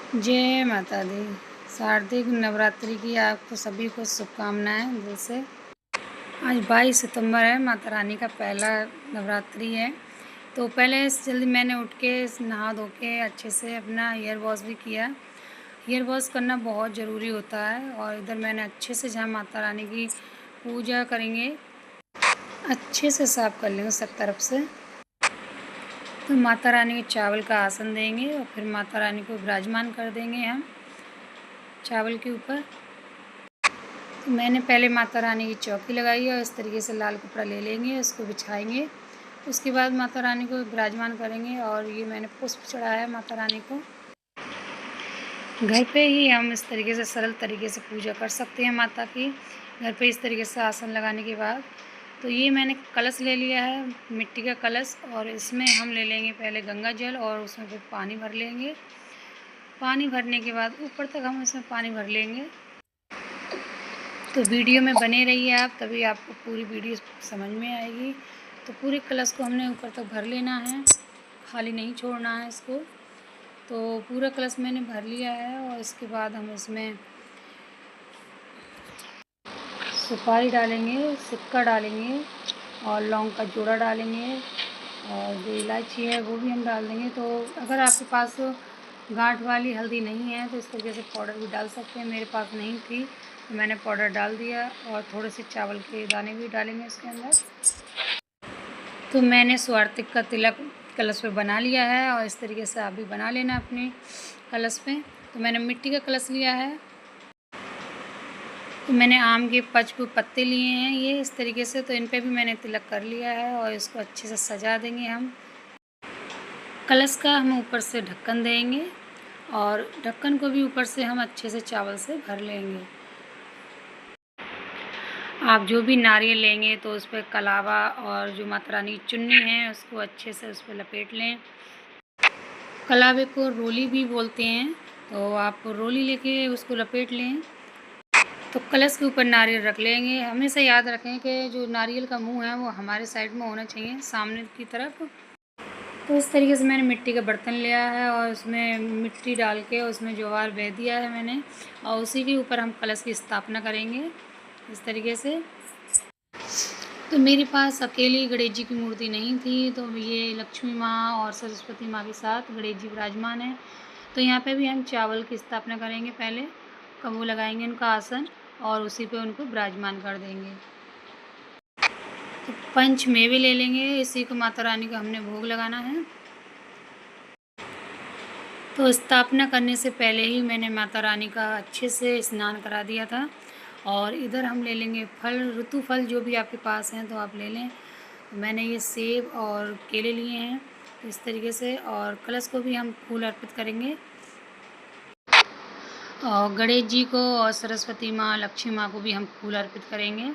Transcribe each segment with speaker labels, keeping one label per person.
Speaker 1: जय माता दी। शारदीय नवरात्रि की आपको सभी को शुभकामनाएं दिल से। आज 22 सितंबर है, माता रानी का पहला नवरात्रि है। तो पहले जल्दी मैंने उठ के नहा धो के अच्छे से अपना हेयर वॉश भी किया। हेयर वॉश करना बहुत ज़रूरी होता है। और इधर मैंने अच्छे से, जहाँ माता रानी की पूजा करेंगे, अच्छे से साफ़ कर लेंगे सब तरफ से। तो माता रानी को चावल का आसन देंगे और फिर माता रानी को विराजमान कर देंगे हम चावल के ऊपर। तो मैंने पहले माता रानी की चौकी लगाई है और इस तरीके से लाल कपड़ा ले लेंगे, उसको बिछाएंगे। उसके बाद माता रानी को विराजमान करेंगे। और ये मैंने पुष्प चढ़ाया है माता रानी को। घर पे ही हम इस तरीके से सरल तरीके से पूजा कर सकते हैं माता की, घर पे इस तरीके से आसन लगाने के बाद। तो ये मैंने कलश ले लिया है, मिट्टी का कलश, और इसमें हम ले लेंगे पहले गंगा जल और उसमें फिर पानी भर लेंगे। पानी भरने के बाद ऊपर तक हम इसमें पानी भर लेंगे। तो वीडियो में बने रहिए आप, तभी आपको पूरी वीडियो समझ में आएगी। तो पूरे कलश को हमने ऊपर तक भर लेना है, खाली नहीं छोड़ना है इसको। तो पूरा कलश मैंने भर लिया है और इसके बाद हम इसमें सुपारी डालेंगे, सिक्का डालेंगे और लौंग का जोड़ा डालेंगे और जो इलायची है वो भी हम डाल देंगे। तो अगर आपके पास गांठ वाली हल्दी नहीं है तो इस तरीके से पाउडर भी डाल सकते हैं। मेरे पास नहीं थी तो मैंने पाउडर डाल दिया। और थोड़े से चावल के दाने भी डालेंगे उसके अंदर। तो मैंने स्वार्तिक का तिलक कलश पे बना लिया है और इस तरीके से आप भी बना लेना अपने कलश पे। तो मैंने मिट्टी का कलश लिया है। तो मैंने आम के पत्ते लिए हैं ये इस तरीके से, तो इन पे भी मैंने तिलक कर लिया है और इसको अच्छे से सजा देंगे हम। कलश का हम ऊपर से ढक्कन देंगे और ढक्कन को भी ऊपर से हम अच्छे से चावल से भर लेंगे। आप जो भी नारियल लेंगे तो उस पर कलावा और जो माता रानी की चुन्नी है उसको अच्छे से उस पर लपेट लें। कलावे को रोली भी बोलते हैं, तो आप रोली लेके उसको लपेट लें। तो कलश के ऊपर नारियल रख लेंगे। हमेशा याद रखें कि जो नारियल का मुंह है वो हमारे साइड में होना चाहिए, सामने की तरफ। तो इस तरीके से मैंने मिट्टी का बर्तन लिया है और उसमें मिट्टी डाल के उसमें ज्वार बह दिया है मैंने, और उसी के ऊपर हम कलश की स्थापना करेंगे इस तरीके से। तो मेरे पास अकेली गणेश जी की मूर्ति नहीं थी, तो ये लक्ष्मी माँ और सरस्वती माँ के साथ गणेश जी विराजमान है। तो यहाँ पे भी हम चावल की स्थापना करेंगे, पहले कबू लगाएंगे उनका आसन और उसी पे उनको विराजमान कर देंगे। तो पंच मेवे ले लेंगे, इसी को माता रानी को हमने भोग लगाना है। तो स्थापना करने से पहले ही मैंने माता रानी का अच्छे से स्नान करा दिया था। और इधर हम ले लेंगे फल, ऋतु फल जो भी आपके पास हैं तो आप ले लें। मैंने ये सेब और केले लिए हैं इस तरीके से। और कलश को भी हम फूल अर्पित करेंगे और गणेश जी को और सरस्वती माँ लक्ष्मी माँ को भी हम फूल अर्पित करेंगे।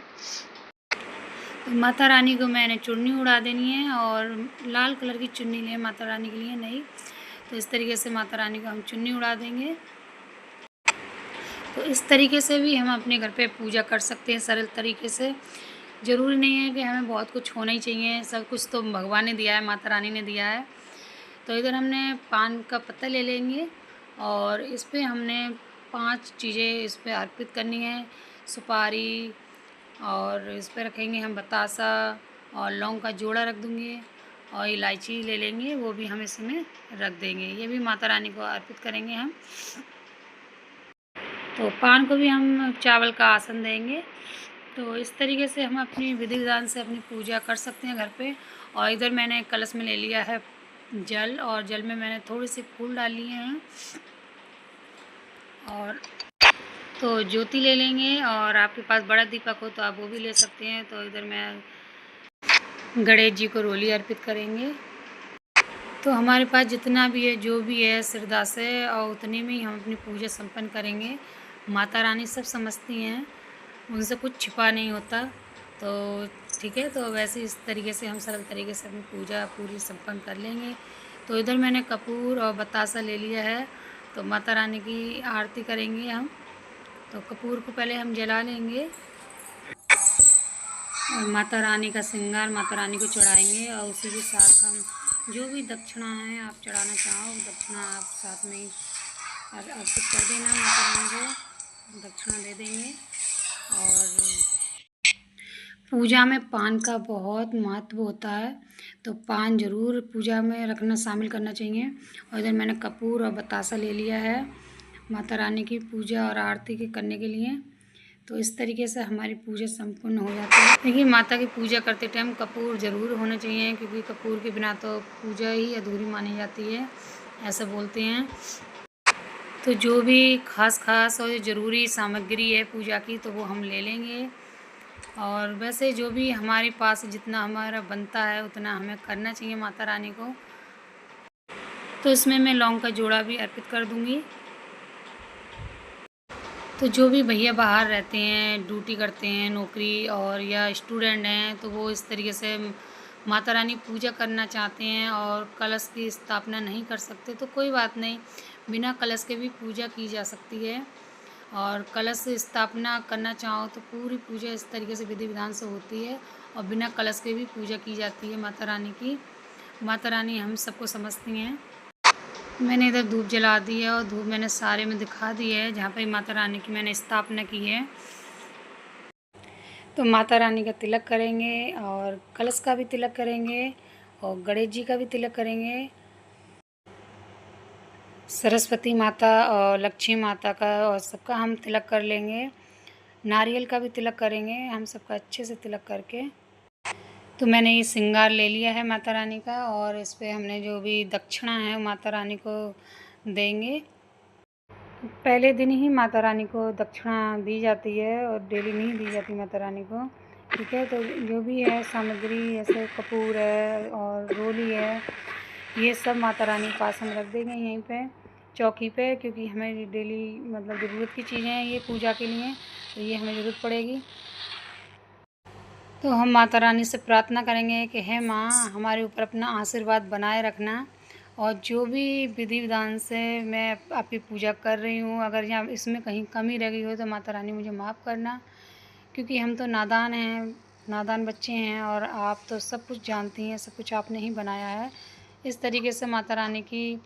Speaker 1: तो माता रानी को मैंने चुन्नी उड़ा देनी है और लाल कलर की चुन्नी लें माता रानी के लिए, नहीं तो इस तरीके से माता रानी को हम चुन्नी उड़ा देंगे। तो इस तरीके से भी हम अपने घर पे पूजा कर सकते हैं सरल तरीके से। ज़रूरी नहीं है कि हमें बहुत कुछ होना ही चाहिए, सब कुछ तो भगवान ने दिया है, माता रानी ने दिया है। तो इधर हमने पान का पत्ता ले लेंगे और इस पर हमने 5 चीज़ें इस पर अर्पित करनी है। सुपारी और इस पर रखेंगे हम बतासा और लौंग का जोड़ा रख दूँगी और इलायची ले लेंगे, वो भी हम इसमें रख देंगे। ये भी माता रानी को अर्पित करेंगे हम। तो पान को भी हम चावल का आसन देंगे। तो इस तरीके से हम अपनी विधि विधान से अपनी पूजा कर सकते हैं घर पे। और इधर मैंने कलश में ले लिया है जल और जल में मैंने थोड़े से फूल डाल लिए हैं। और तो ज्योति ले लेंगे और आपके पास बड़ा दीपक हो तो आप वो भी ले सकते हैं। तो इधर मैं गणेश जी को रोली अर्पित करेंगे। तो हमारे पास जितना भी है, जो भी है श्रद्धा से, और उतने में ही हम अपनी पूजा संपन्न करेंगे। माता रानी सब समझती हैं, उनसे कुछ छिपा नहीं होता। तो ठीक है, तो वैसे इस तरीके से हम सरल तरीके से अपनी पूजा पूरी संपन्न कर लेंगे। तो इधर मैंने कपूर और बतासा ले लिया है। तो माता रानी की आरती करेंगे हम। तो कपूर को पहले हम जला लेंगे और माता रानी का श्रृंगार माता रानी को चढ़ाएंगे। और उसी के साथ हम जो भी दक्षिणा है आप चढ़ाना चाहो, दक्षिणा आप साथ में ही अर्पित कर देना, माता रानी को दक्षिणा दे देंगे। और पूजा में पान का बहुत महत्व होता है, तो पान जरूर पूजा में रखना, शामिल करना चाहिए। और इधर मैंने कपूर और बतासा ले लिया है माता रानी की पूजा और आरती के करने के लिए। तो इस तरीके से हमारी पूजा संपूर्ण हो जाती है। देखिए, माता की पूजा करते टाइम कपूर ज़रूर होना चाहिए, क्योंकि कपूर के बिना तो पूजा ही अधूरी मानी जाती है, ऐसा बोलते हैं। तो जो भी खास और ज़रूरी सामग्री है पूजा की, तो वो हम ले लेंगे। और वैसे जो भी हमारे पास जितना हमारा बनता है उतना हमें करना चाहिए माता रानी को। तो इसमें मैं लौंग का जोड़ा भी अर्पित कर दूंगी। तो जो भी भैया बाहर रहते हैं, ड्यूटी करते हैं, नौकरी और या स्टूडेंट हैं, तो वो इस तरीके से माता रानी पूजा करना चाहते हैं और कलश की स्थापना नहीं कर सकते, तो कोई बात नहीं, बिना कलश के भी पूजा की जा सकती है। और कलश स्थापना करना चाहो तो पूरी पूजा इस तरीके से विधि विधान से होती है, और बिना कलश के भी पूजा की जाती है माता रानी की। माता रानी हम सबको समझती हैं। मैंने इधर धूप जला दी है, और धूप मैंने सारे में दिखा दी है जहाँ पे माता रानी की मैंने स्थापना की है। तो माता रानी का तिलक करेंगे, और कलश का भी तिलक करेंगे, और गणेश जी का भी तिलक करेंगे, सरस्वती माता और लक्ष्मी माता का और सबका हम तिलक कर लेंगे। नारियल का भी तिलक करेंगे हम सबका अच्छे से तिलक करके। तो मैंने ये श्रृंगार ले लिया है माता रानी का, और इस पर हमने जो भी दक्षिणा है माता रानी को देंगे। पहले दिन ही माता रानी को दक्षिणा दी जाती है, और डेली नहीं दी जाती माता रानी को, ठीक है। तो जो भी है सामग्री, जैसे कपूर है और रोली है, ये सब माता रानी के पास हम रख देंगे यहीं पे चौकी पे, क्योंकि हमें डेली मतलब ज़रूरत की चीज़ें हैं ये पूजा के लिए, तो ये हमें ज़रूरत पड़ेगी। तो हम माता रानी से प्रार्थना करेंगे कि हे माँ, हमारे ऊपर अपना आशीर्वाद बनाए रखना, और जो भी विधि विधान से मैं आपकी पूजा कर रही हूँ, अगर यहाँ इसमें कहीं कमी रह गई हो तो माता रानी मुझे माफ़ करना, क्योंकि हम तो नादान हैं, नादान बच्चे हैं, और आप तो सब कुछ जानती हैं, सब कुछ आपने ही बनाया है। इस तरीके से माता रानी की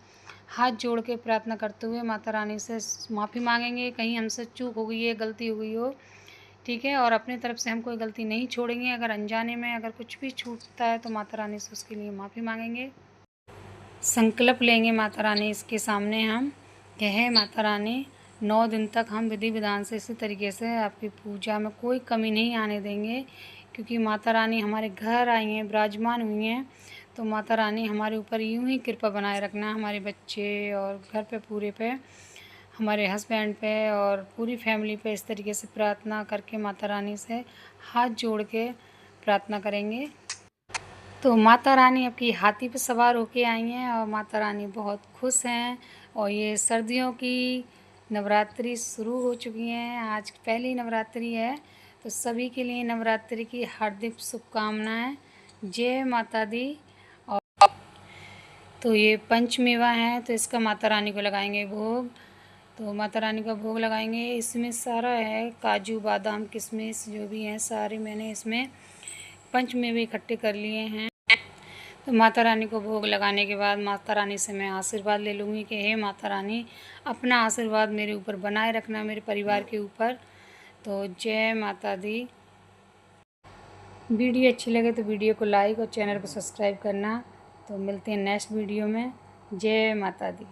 Speaker 1: हाथ जोड़ के प्रार्थना करते हुए माता रानी से माफ़ी मांगेंगे, कहीं हमसे चूक हो गई है, गलती हो गई हो, ठीक है। और अपनी तरफ से हम कोई गलती नहीं छोड़ेंगे, अगर अनजाने में अगर कुछ भी छूटता है तो माता रानी से उसके लिए माफ़ी मांगेंगे। संकल्प लेंगे माता रानी इसके सामने हम कि हे माता रानी, 9 दिन तक हम विधि विधान से इसी तरीके से आपकी पूजा में कोई कमी नहीं आने देंगे, क्योंकि माता रानी हमारे घर आई हैं, विराजमान हुई हैं। तो माता रानी हमारे ऊपर यूं ही कृपा बनाए रखना, हमारे बच्चे और घर पे पूरे पे, हमारे हस्बैंड पे और पूरी फैमिली पे, इस तरीके से प्रार्थना करके माता रानी से हाथ जोड़ के प्रार्थना करेंगे। तो माता रानी आपकी हाथी पे सवार होके आई हैं, और माता रानी बहुत खुश हैं। और ये सर्दियों की नवरात्रि शुरू हो चुकी हैं, आज पहली नवरात्रि है, तो सभी के लिए नवरात्रि की हार्दिक शुभकामनाएं। जय माता दी। और तो ये पंचमेवा है, तो इसका माता रानी को लगाएंगे भोग। तो माता रानी का भोग लगाएंगे, इसमें सारा है, काजू बादाम किशमिश जो भी हैं सारे मैंने इसमें पंचमेवे इकट्ठे कर लिए हैं। तो माता रानी को भोग लगाने के बाद माता रानी से मैं आशीर्वाद ले लूँगी कि हे माता रानी, अपना आशीर्वाद मेरे ऊपर बनाए रखना, मेरे परिवार के ऊपर। तो जय माता दी। वीडियो अच्छी लगे तो वीडियो को लाइक और चैनल को सब्सक्राइब करना। तो मिलते हैं नेक्स्ट वीडियो में। जय माता दी।